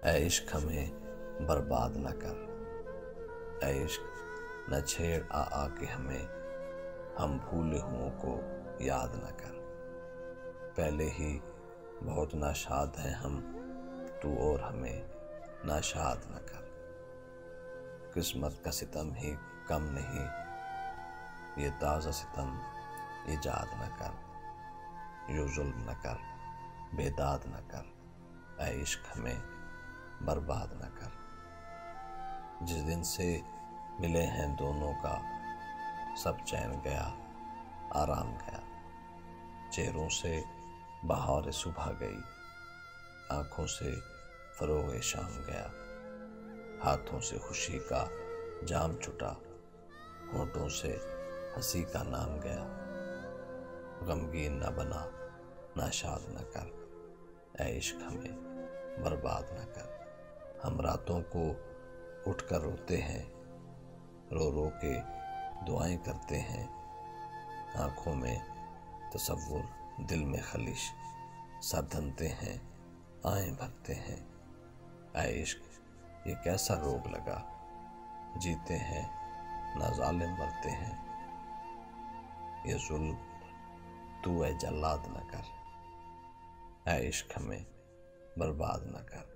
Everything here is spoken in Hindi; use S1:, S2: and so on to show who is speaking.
S1: ऐ इश्क हमें बर्बाद न कर। ऐ इश्क न छेड़ आ के हमें, हम भूले हुओं को याद न कर। पहले ही बहुत नाशाद हैं हम, तू और हमें नाशाद न कर। किस्मत का सितम ही कम नहीं, ये ताज़ा सितम ईजाद न कर। यूं जुल्म न कर, बेदाद न कर, ऐ इश्क हमें बर्बाद न कर। जिस दिन से मिले हैं दोनों का, सब चैन गया, आराम गया। चेहरों से बहार सुबह गई, आँखों से फरोग़ शाम गया। हाथों से खुशी का जाम छूटा, होठों से हंसी का नाम गया। गमगीन न बना, नाशाद न कर, ऐ इश्क हमें बर्बाद न कर। हम रातों को उठकर रोते हैं, रो रो के दुआएं करते हैं। आँखों में तसव्वुर, दिल में खलिश, सर धनते हैं, आएं भरते हैं। ऐ इश्क ये कैसा रोग लगा, जीते हैं ना ज़ालिम मरते हैं। ये जुल्म तू ऐ जल्लाद न कर, ऐ इश्क हमें बर्बाद न कर।